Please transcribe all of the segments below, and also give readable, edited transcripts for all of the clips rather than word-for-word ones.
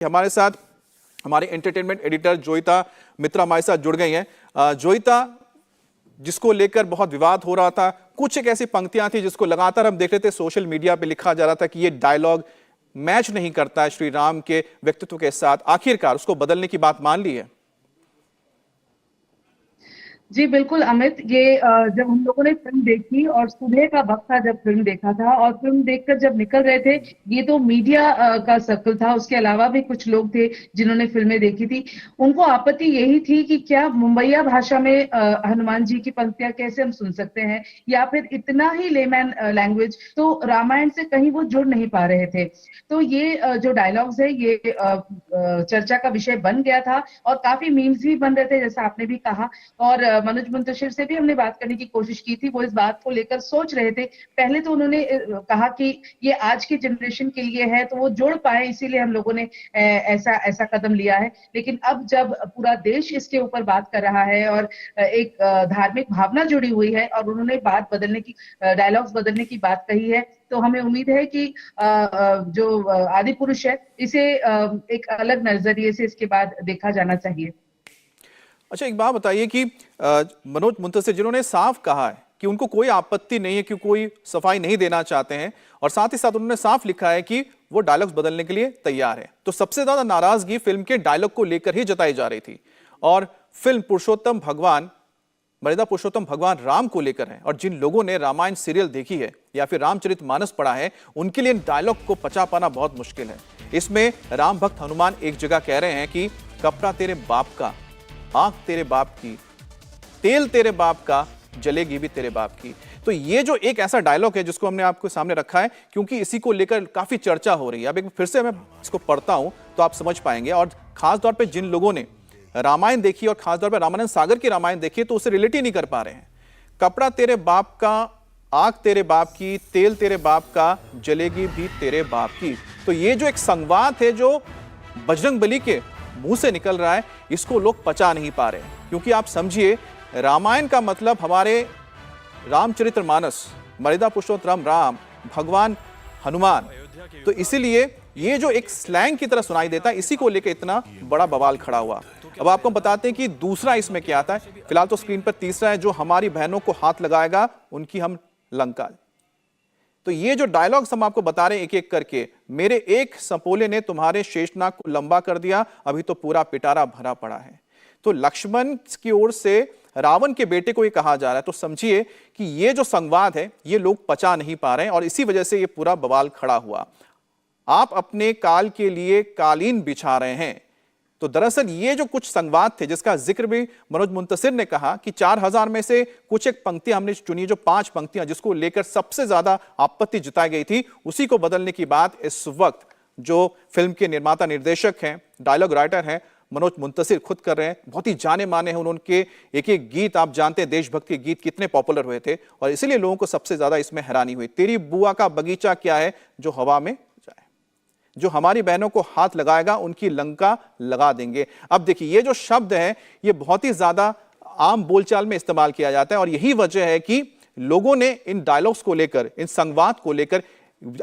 हमारे साथ हमारे एंटरटेनमेंट एडिटर जोईता मित्रा हमारे साथ जुड़ गई हैं। जोईता, जिसको लेकर बहुत विवाद हो रहा था, कुछ एक ऐसी पंक्तियां थी जिसको लगातार हम देख रहे थे, सोशल मीडिया पे लिखा जा रहा था कि ये डायलॉग मैच नहीं करता है श्री राम के व्यक्तित्व के साथ। आखिरकार उसको बदलने की बात मान ली है? जी बिल्कुल अमित, ये जब हम लोगों ने फिल्म देखी और सुबह का वक्त था जब फिल्म देखा था, और फिल्म देखकर जब निकल रहे थे, ये तो मीडिया का सर्कल था, उसके अलावा भी कुछ लोग थे जिन्होंने फिल्में देखी थी। उनको आपत्ति यही थी कि क्या मुंबईया भाषा में हनुमान जी की पंक्तियां कैसे हम सुन सकते हैं, या फिर इतना ही लेमैन लैंग्वेज। तो रामायण से कहीं वो जुड़ नहीं पा रहे थे। तो ये जो डायलॉग्स है ये चर्चा का विषय बन गया था, और काफी मीम्स भी बन रहे थे जैसा आपने भी कहा। और मनोज मुंतशिर से भी हमने बात करने की कोशिश की थी, वो इस बात को लेकर सोच रहे थे। पहले तो उन्होंने कहा कि ये आज की जनरेशन के लिए है, तो वो जोड़ पाए, इसीलिए हम लोगों ने ऐसा ऐसा कदम लिया है। लेकिन अब जब पूरा देश इसके ऊपर बात कर रहा है और एक धार्मिक भावना जुड़ी हुई है, और उन्होंने बात बदलने की, डायलॉग्स बदलने की बात कही है, तो हमें उम्मीद है कि जो आदि पुरुष है, इसे एक अलग नजरिए से इसके बाद देखा जाना चाहिए। अच्छा, एक बात बताइए कि मनोज मुंतशिर जिन्होंने साफ कहा है कि उनको कोई आपत्ति नहीं है, कि कोई सफाई नहीं देना चाहते हैं, और साथ ही साथ उन्होंने साफ लिखा है कि वो डायलॉग्स बदलने के लिए तैयार है, तो सबसे ज्यादा नाराजगी फिल्म के डायलॉग को लेकर ही जताई जा रही थी। और फिल्म पुरुषोत्तम भगवान, मर्यादा पुरुषोत्तम भगवान राम को लेकर है, और जिन लोगों ने रामायण सीरियल देखी है या फिर रामचरितमानस पढ़ा है, उनके लिए इन डायलॉग को पचा पाना बहुत मुश्किल है। इसमें राम भक्त हनुमान एक जगह कह रहे हैं कि कपड़ा तेरे बाप का, आंख तेरे बाप की, तेल तेरे बाप का, जलेगी भी तेरे बाप की। तो ये जो एक ऐसा डायलॉग है जिसको हमने आपको सामने रखा है, क्योंकि इसी को लेकर काफी चर्चा हो रही है। अब एक फिर से मैं इसको पढ़ता हूं तो आप समझ पाएंगे, और खास तौर पे जिन लोगों ने रामायण देखी और खासतौर पर रामानंद सागर की रामायण देखी तो उसे रिलेट ही नहीं कर पा रहे हैं। कपड़ा तेरे बाप का, आंख तेरे बाप की, तेल तेरे बाप का, जलेगी भी तेरे बाप की। तो ये जो एक संवाद है जो बजरंगबली के मुंह से निकल रहा है, इसको लोग पचा नहीं पा रहे। क्योंकि आप समझिए, रामायण का मतलब हमारे रामचरितमानस, मर्यादा पुरुषोत्तम राम, भगवान हनुमान। तो इसीलिए ये जो एक स्लैंग की तरह सुनाई देता है, इसी को लेकर इतना बड़ा बवाल खड़ा हुआ। अब आपको बताते हैं कि दूसरा इसमें क्या आता है। फिलहाल तो स्क्रीन पर तीसरा है, जो हमारी बहनों को हाथ लगाएगा उनकी हम लंका। तो ये जो डायलॉग्स हम आपको बता रहे हैं एक एक करके, मेरे एक सपोले ने तुम्हारे शेषनाग को लंबा कर दिया, अभी तो पूरा पिटारा भरा पड़ा है। तो लक्ष्मण की ओर से रावण के बेटे को ये कहा जा रहा है। तो समझिए कि ये जो संवाद है ये लोग पचा नहीं पा रहे हैं, और इसी वजह से ये पूरा बवाल खड़ा हुआ। आप अपने काल के लिए कालीन बिछा रहे हैं। तो दरअसल ये जो कुछ संवाद थे, जिसका जिक्र भी मनोज मुंतशिर ने कहा कि 4000 में से कुछ एक पंक्तियां हमने चुनी, जो 5 पंक्तियां जिसको लेकर सबसे ज्यादा आपत्ति जताई गई थी, उसी को बदलने की बात इस वक्त जो फिल्म के निर्माता निर्देशक हैं, डायलॉग राइटर हैं, मनोज मुंतशिर खुद कर रहे हैं। बहुत ही जाने माने हैं उनके एक एक गीत। आप जानते हैं देशभक्ति के गीत कितने पॉपुलर हुए थे, और इसीलिए लोगों को सबसे ज्यादा इसमें हैरानी हुई। तेरी बुआ का बगीचा क्या है जो हवा में जाए, जो हमारी बहनों को हाथ लगाएगा उनकी लंका लगा देंगे। अब देखिए, ये जो शब्द है ये बहुत ही ज्यादा आम बोलचाल में इस्तेमाल किया जाता है, और यही वजह है कि लोगों ने इन डायलॉग्स को लेकर, इन संवाद को लेकर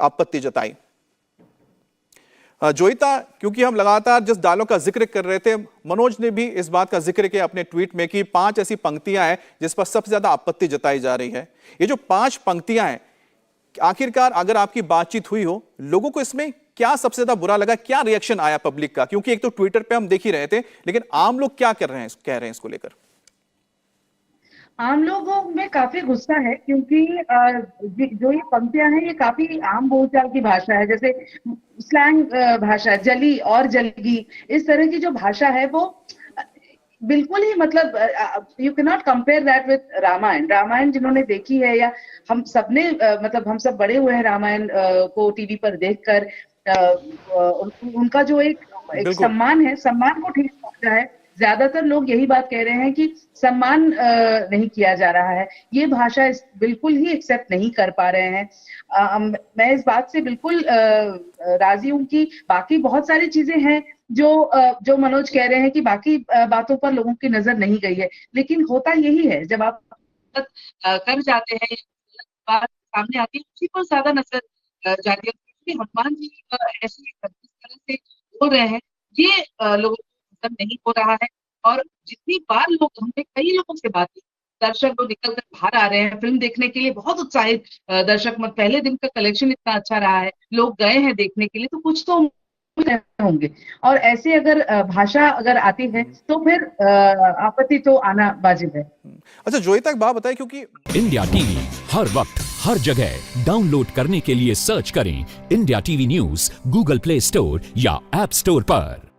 आपत्ति जताई। जोईता, क्योंकि हम लगातार जिस डायलॉग का जिक्र कर रहे थे, मनोज ने भी इस बात का जिक्र किया अपने ट्वीट में कि 5 ऐसी पंक्तियां हैं जिस पर सबसे ज्यादा आपत्ति जताई जा रही है। ये जो 5 पंक्तियां हैं, आखिरकार अगर आपकी बातचीत हुई हो, लोगों को इसमें क्या सबसे ज्यादा बुरा लगा, क्या रिएक्शन आया पब्लिक का? क्योंकि एक तो ट्विटर पे हम देख ही रहे थे, लेकिन आम लोग क्या कर रहे हैं, कह रहे हैं इसको लेकर? आम लोगों में काफी गुस्सा है, क्योंकि जो ये पंक्तियां हैं ये काफी आम बोलचाल की भाषा है, जैसे स्लैंग भाषा, जली और जलेगी, इस तरह की जो भाषा है वो बिल्कुल ही, मतलब you can not compare that with Ramayan. Ramayan जिन्होंने देखी है, या हम सबने मतलब हम सब बड़े हुए हैं रामायण को टीवी पर देखकर, उनका जो एक बिल्कुल। सम्मान है, सम्मान को ठीक पहुंचा है। ज्यादातर लोग यही बात कह रहे हैं कि सम्मान नहीं किया जा रहा है, ये भाषा बिल्कुल ही एक्सेप्ट नहीं कर पा रहे हैं। मैं इस बात से बिल्कुल राजी हूं कि बाकी बहुत सारी चीजें हैं जो मनोज कह रहे हैं कि बाकी बातों पर लोगों की नजर नहीं गई है, लेकिन होता यही है, जब आप कर जाते हैं, बात सामने आती है, उसी पर ज्यादा नजर जाती है। क्योंकि हनुमान जी ऐसी जिस तरह से बोल रहे हैं, ये लोगों को पसंद नहीं हो रहा है। और जितनी बार लोग, हमने कई लोगों से बात की, दर्शक लोग निकल कर बाहर आ रहे हैं फिल्म देखने के लिए, बहुत उत्साहित दर्शक मत, पहले दिन का कलेक्शन इतना अच्छा रहा है, लोग गए हैं देखने के लिए, तो कुछ तो होंगे। और ऐसे अगर भाषा अगर आती है तो फिर आपत्ति तो आना वाजिब है। अच्छा जोईता, एक बात बताइए, क्योंकि इंडिया टीवी हर वक्त हर जगह डाउनलोड करने के लिए सर्च करें India TV news Google play store या ऐप स्टोर पर।